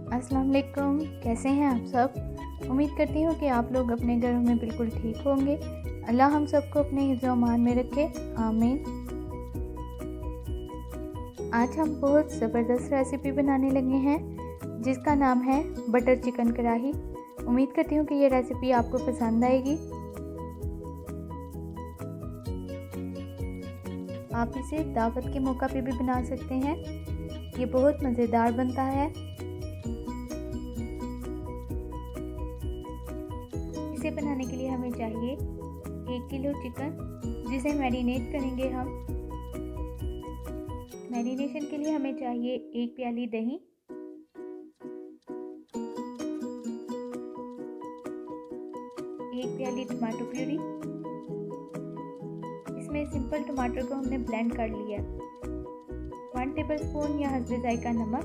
अस्सलाम वालेकुम, कैसे हैं आप सब। उम्मीद करती हूँ कि आप लोग अपने घरों में बिल्कुल ठीक होंगे। अल्लाह हम सबको अपने हिफ्ज़-ओ-अमान में रखे, आमीन। आज हम बहुत ज़बरदस्त रेसिपी बनाने लगे हैं जिसका नाम है बटर चिकन कढ़ाई। उम्मीद करती हूँ कि ये रेसिपी आपको पसंद आएगी। आप इसे दावत के मौका पे भी बना सकते हैं। ये बहुत मज़ेदार बनता है। इसे बनाने के लिए हमें चाहिए 1 किलो चिकन, जिसे मैरिनेट करेंगे हम। मैरिनेशन के लिए हमें चाहिए 1 प्याली दही, 1 प्याली टमाटो प्यूरी। इसमें सिंपल टमाटर को हमने ब्लेंड कर लिया। 1 टेबलस्पून या हस्बे जायका नमक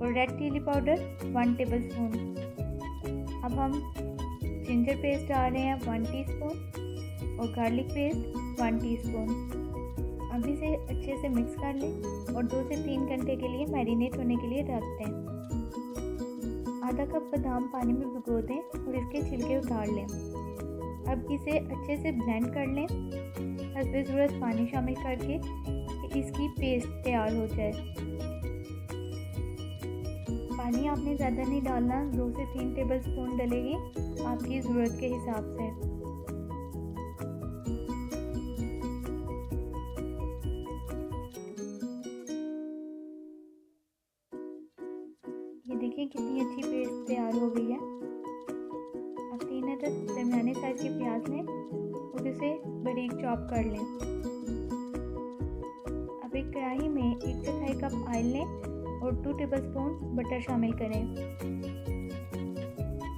और रेड चिली पाउडर 1 टेबलस्पून। अब हम जिंजर पेस्ट डाल रहे हैं 1 टीस्पून और गार्लिक पेस्ट 1 टीस्पून। अब इसे अच्छे से मिक्स कर लें और 2 से 3 घंटे के लिए मैरिनेट होने के लिए रख दें। आधा कप बादाम पानी में भिगो दें और इसके छिलके उतार लें। अब इसे अच्छे से ब्लेंड कर लें, हस्बे ज़रूरत पानी शामिल करके कि इसकी पेस्ट तैयार हो जाए। पानी आपने ज़्यादा नहीं डालना, 2 से 3 टेबलस्पून डलेगी आपकी ज़रूरत के हिसाब से। ये देखिए कितनी अच्छी पेस्ट तैयार हो गई है। अब 3 अदद दरमियाने साइज़ के प्याज लें और इसे बारीक चॉप कर लें। अब एक कढ़ाई में 1/4 कप ऑयल लें और 2 टेबलस्पून बटर शामिल करें।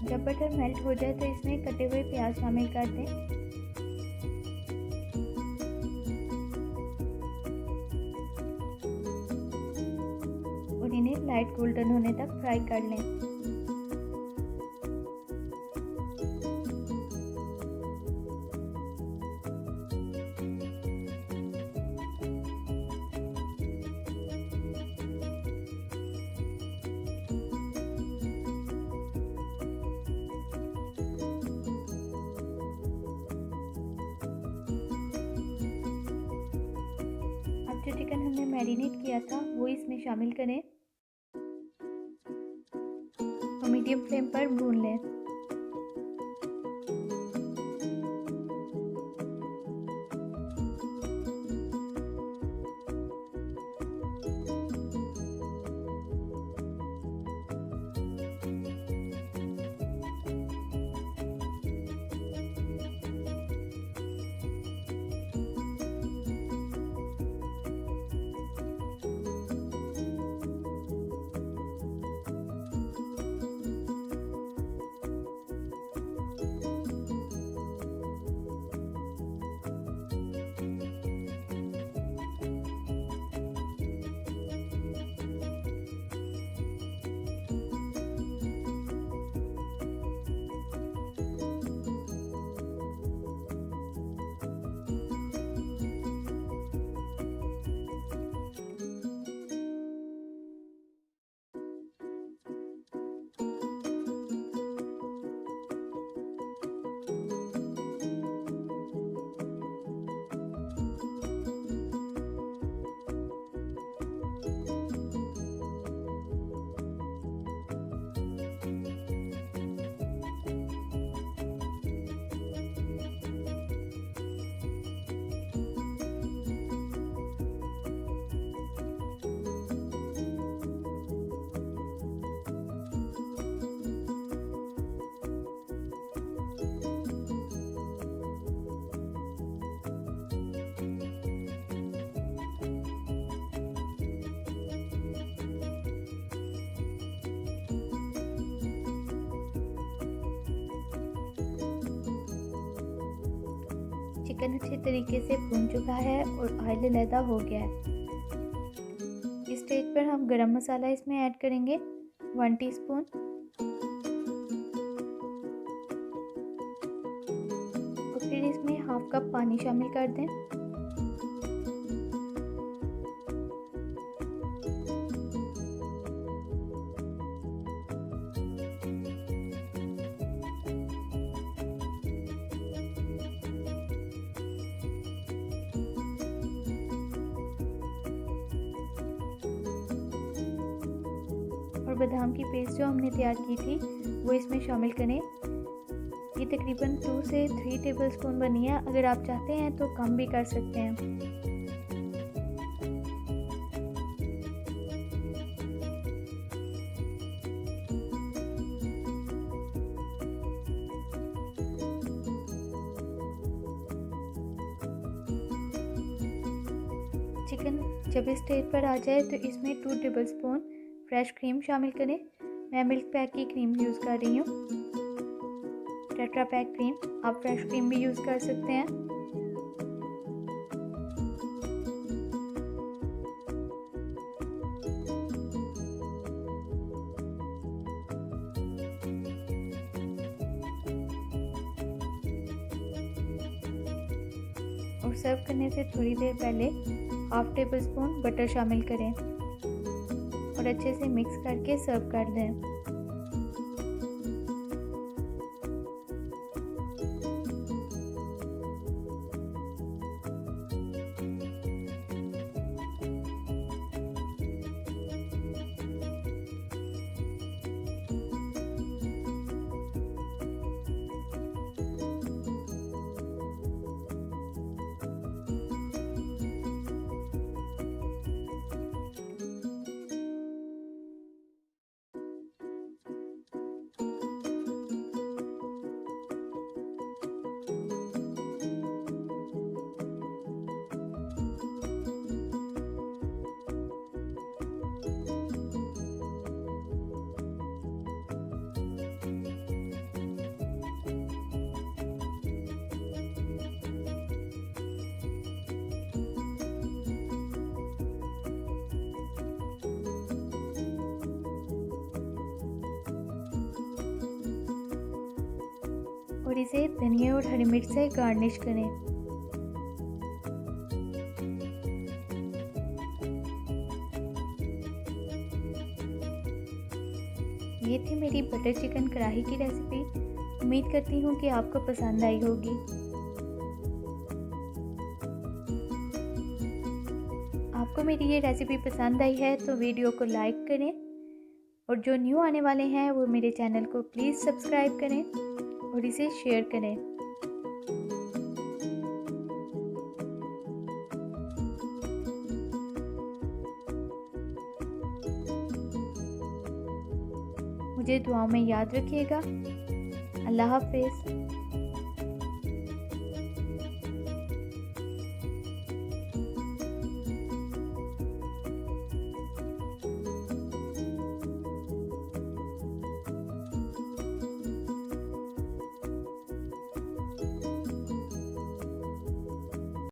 जब बटर मेल्ट हो जाए तो इसमें कटे हुए प्याज शामिल कर दें। और इन्हें लाइट गोल्डन होने तक फ्राई कर लें। जो चिकन हमने मैरिनेट किया था वो इसमें शामिल करें और मीडियम फ्लेम पर भून लें। चिकन अच्छे तरीके से भुन चुका है और ऑयल अलहदा हो गया है। इस स्टेज पर हम गरम मसाला इसमें ऐड करेंगे 1 टीस्पून और फिर इसमें हाफ कप पानी शामिल कर दें। और बादाम की पेस्ट जो हमने तैयार की थी वो इसमें शामिल करें। ये तकरीबन 2 से 3 टेबलस्पून बनी है, अगर आप चाहते हैं तो कम भी कर सकते हैं। चिकन जब इस स्टेज पर आ जाए तो इसमें 2 टेबलस्पून फ्रेश क्रीम शामिल करें। मैं मिल्क पैक की क्रीम यूज़ कर रही हूँ, टेट्रा पैक क्रीम। आप फ्रेश क्रीम भी यूज़ कर सकते हैं। और सर्व करने से थोड़ी देर पहले हाफ टेबल स्पून बटर शामिल करें और अच्छे से मिक्स करके सर्व कर दें। और इसे धनिया और हरी मिर्च से गार्निश करें। ये थी मेरी बटर चिकन कढ़ाई की रेसिपी। उम्मीद करती हूँ कि आपको पसंद आई होगी। आपको मेरी ये रेसिपी पसंद आई है तो वीडियो को लाइक करें और जो न्यू आने वाले हैं वो मेरे चैनल को प्लीज़ सब्सक्राइब करें और इसे शेयर करें। मुझे दुआओं में याद रखिएगा। अल्लाह हाफ़िज़।